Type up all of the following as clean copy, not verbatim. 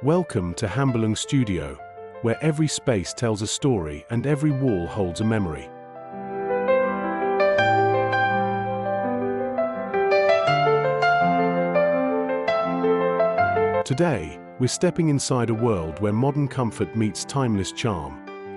Welcome to Hambalung Studio, where every space tells a story and every wall holds a memory. Today, we're stepping inside a world where modern comfort meets timeless charm,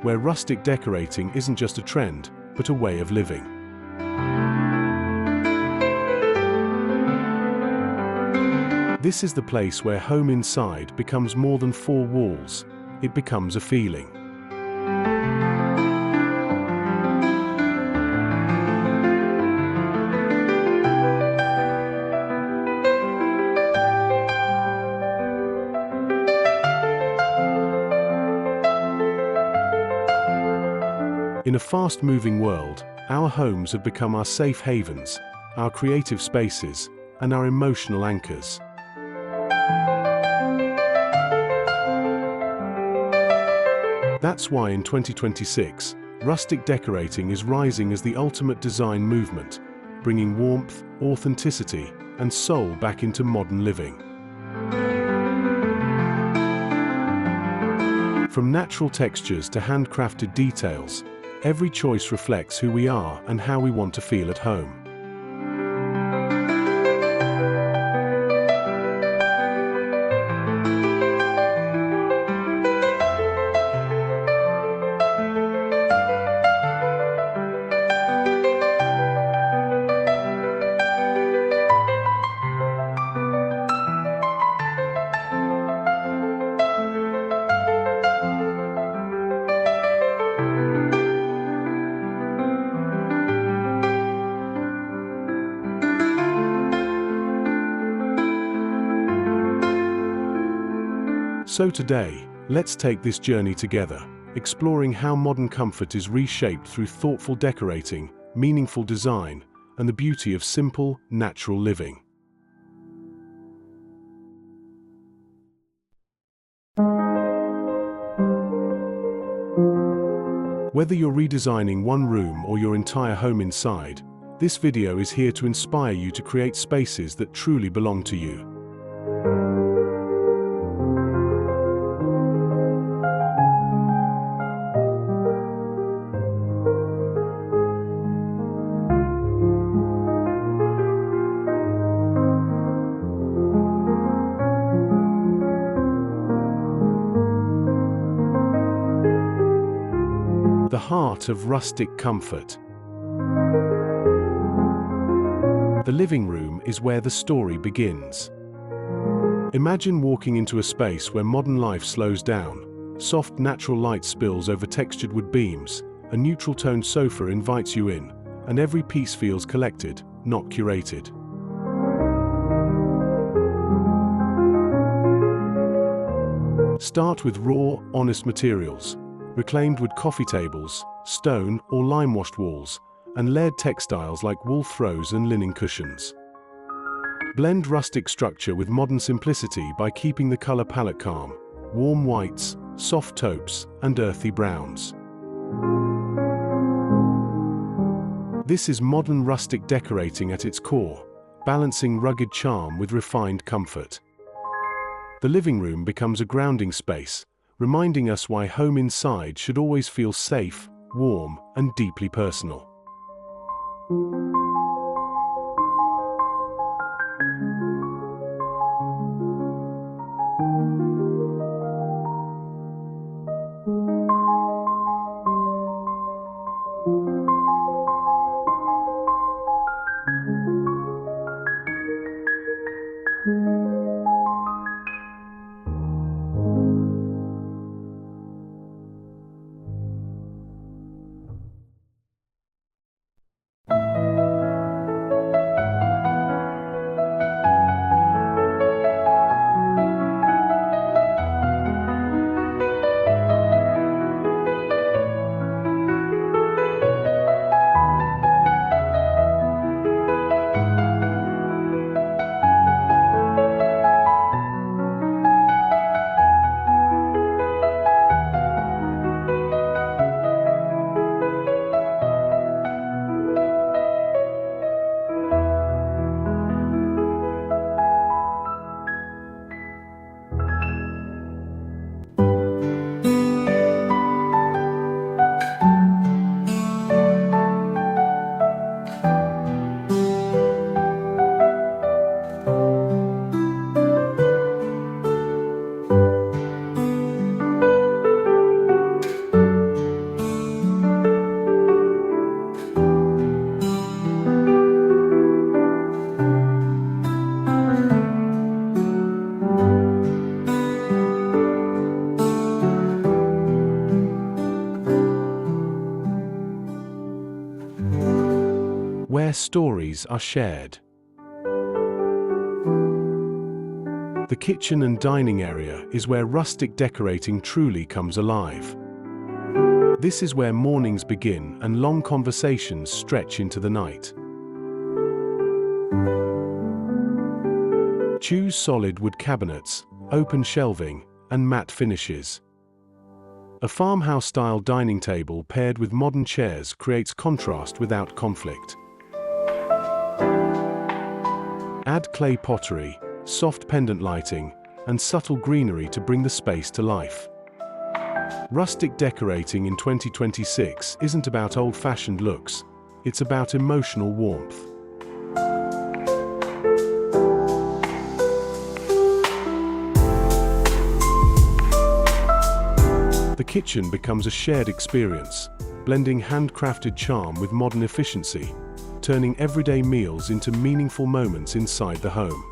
where rustic decorating isn't just a trend, but a way of living. This is the place where home inside becomes more than four walls. It becomes a feeling. In a fast-moving world, our homes have become our safe havens, our creative spaces, and our emotional anchors. That's why in 2026, rustic decorating is rising as the ultimate design movement, bringing warmth, authenticity, and soul back into modern living. From natural textures to handcrafted details, every choice reflects who we are and how we want to feel at home. So today, let's take this journey together, exploring how modern comfort is reshaped through thoughtful decorating, meaningful design, and the beauty of simple, natural living. Whether you're redesigning one room or your entire home inside, this video is here to inspire you to create spaces that truly belong to you. The heart of rustic comfort. The living room is where the story begins. Imagine walking into a space where modern life slows down. Soft natural light spills over textured wood beams, a neutral-toned sofa invites you in, and every piece feels collected, not curated. Start with raw, honest materials. Reclaimed wood coffee tables, stone or lime-washed walls, and layered textiles like wool throws and linen cushions. Blend rustic structure with modern simplicity by keeping the color palette calm: warm whites, soft taupes, and earthy browns. This is modern rustic decorating at its core, balancing rugged charm with refined comfort. The living room becomes a grounding space, reminding us why home inside should always feel safe, warm, and deeply personal. where stories are shared. The kitchen and dining area is where rustic decorating truly comes alive. This is where mornings begin and long conversations stretch into the night. Choose solid wood cabinets, open shelving, and matte finishes. A farmhouse-style dining table paired with modern chairs creates contrast without conflict. Add clay pottery, soft pendant lighting, and subtle greenery to bring the space to life. Rustic decorating in 2026 isn't about old-fashioned looks, it's about emotional warmth. The kitchen becomes a shared experience, blending handcrafted charm with modern efficiency, turning everyday meals into meaningful moments inside the home.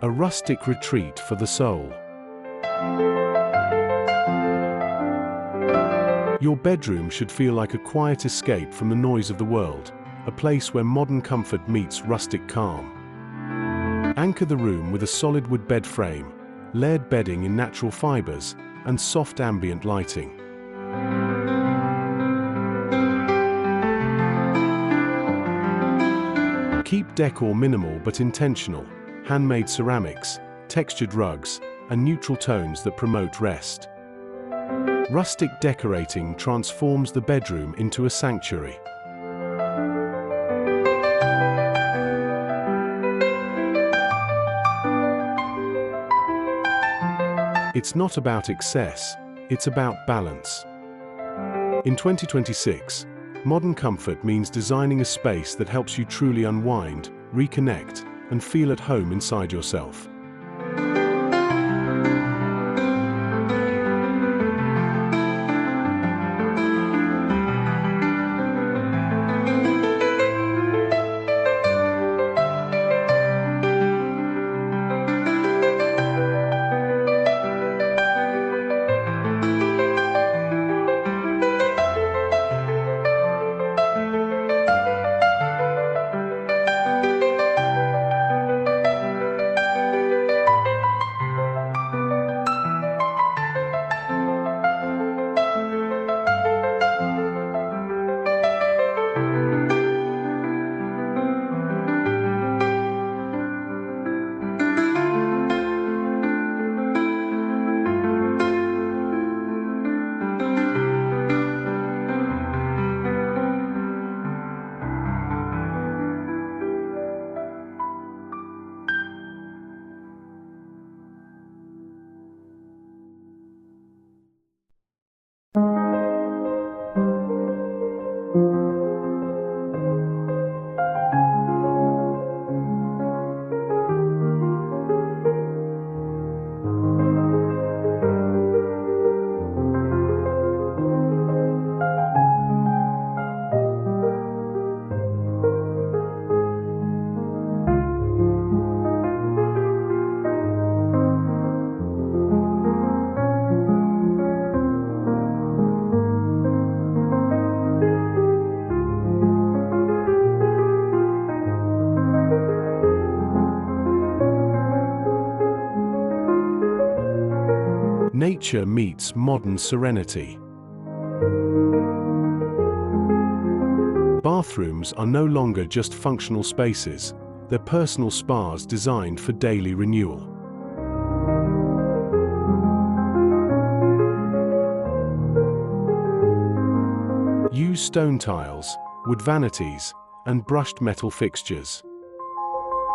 A rustic retreat for the soul. Your bedroom should feel like a quiet escape from the noise of the world, a place where modern comfort meets rustic calm. Anchor the room with a solid wood bed frame, layered bedding in natural fibers, and soft ambient lighting. Keep decor minimal but intentional. Handmade ceramics, textured rugs, and neutral tones that promote rest. Rustic decorating transforms the bedroom into a sanctuary. It's not about excess, it's about balance. In 2026, modern comfort means designing a space that helps you truly unwind, reconnect, and feel at home inside yourself. Nature meets modern serenity. Bathrooms are no longer just functional spaces, they're personal spas designed for daily renewal. Use stone tiles, wood vanities, and brushed metal fixtures.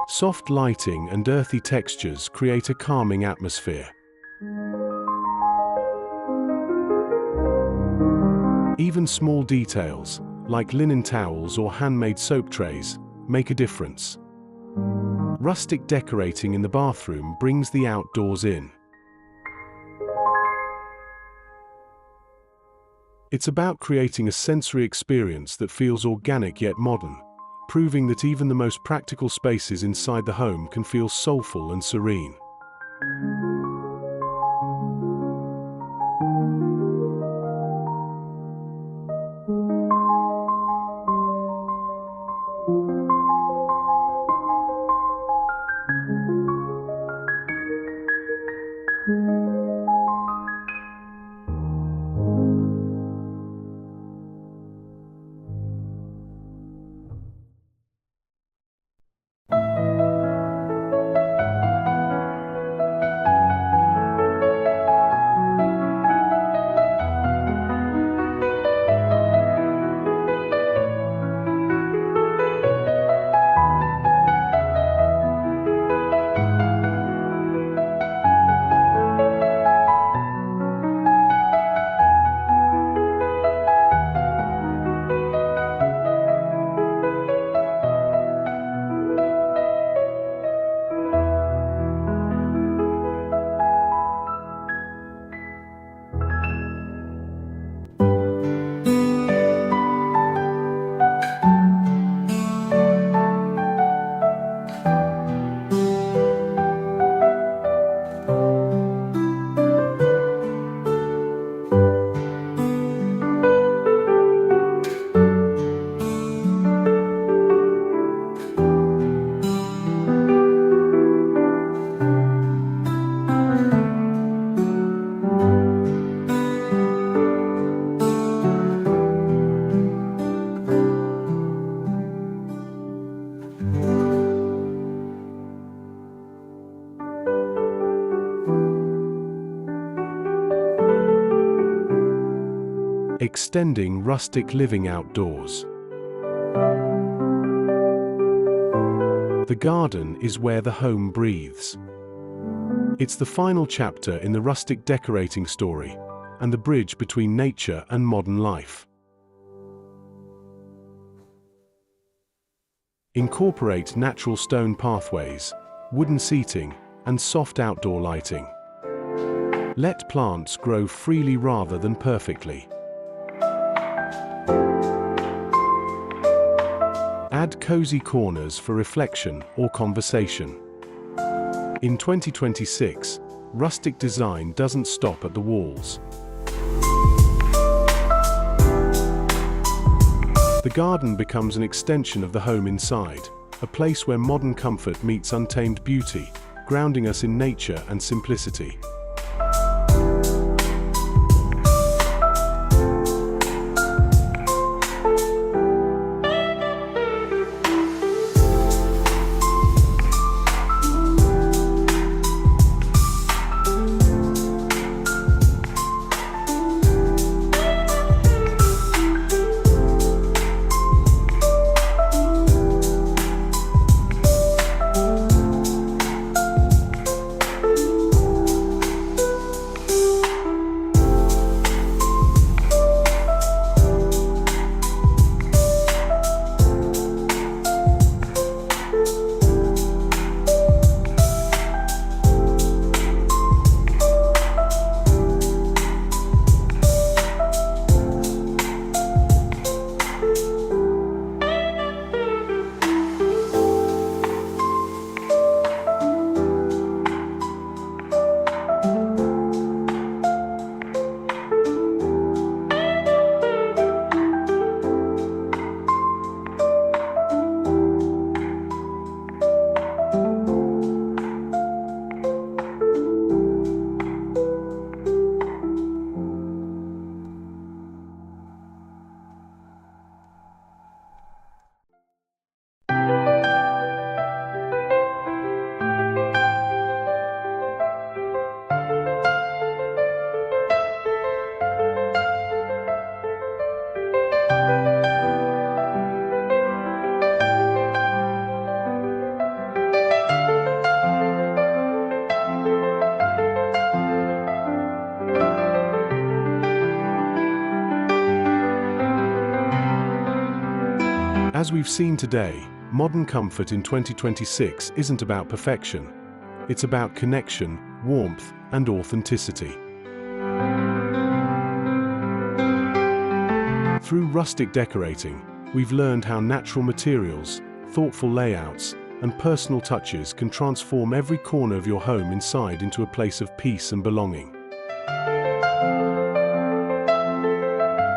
Soft lighting and earthy textures create a calming atmosphere. Even small details, like linen towels or handmade soap trays, make a difference. Rustic decorating in the bathroom brings the outdoors in. It's about creating a sensory experience that feels organic yet modern, proving that even the most practical spaces inside the home can feel soulful and serene. Extending rustic living outdoors. The garden is where the home breathes. It's the final chapter in the rustic decorating story, and the bridge between nature and modern life. Incorporate natural stone pathways, wooden seating, and soft outdoor lighting. Let plants grow freely rather than perfectly. Add cozy corners for reflection or conversation. In 2026, rustic design doesn't stop at the walls. The garden becomes an extension of the home inside, a place where modern comfort meets untamed beauty, grounding us in nature and simplicity. As we've seen today, modern comfort in 2026 isn't about perfection. It's about connection, warmth, and authenticity. Through rustic decorating, we've learned how natural materials, thoughtful layouts, and personal touches can transform every corner of your home inside into a place of peace and belonging.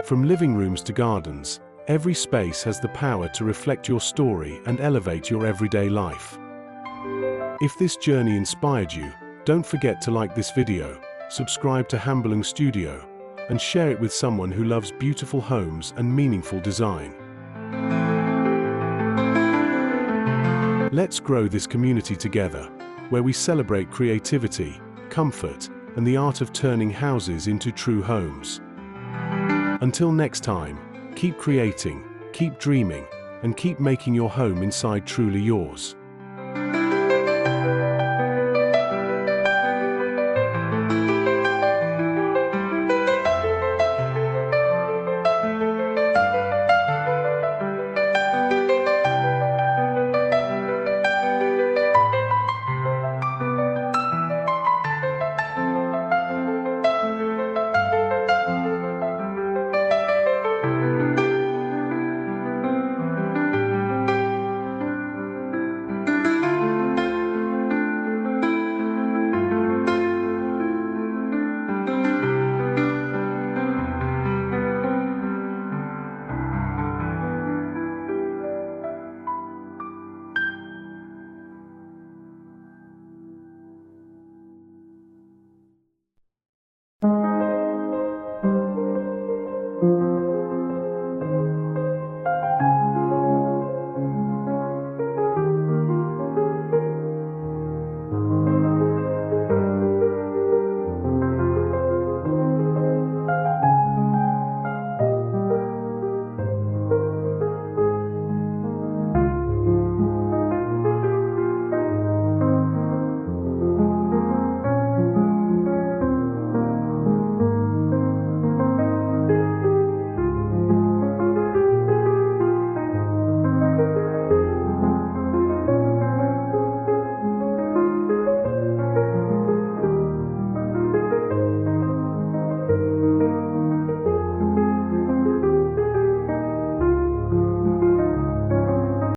From living rooms to gardens, every space has the power to reflect your story and elevate your everyday life. If this journey inspired you, don't forget to like this video, subscribe to Handcrafted Studio, and share it with someone who loves beautiful homes and meaningful design. Let's grow this community together, where we celebrate creativity, comfort, and the art of turning houses into true homes. Until next time, keep creating, keep dreaming, and keep making your home inside truly yours.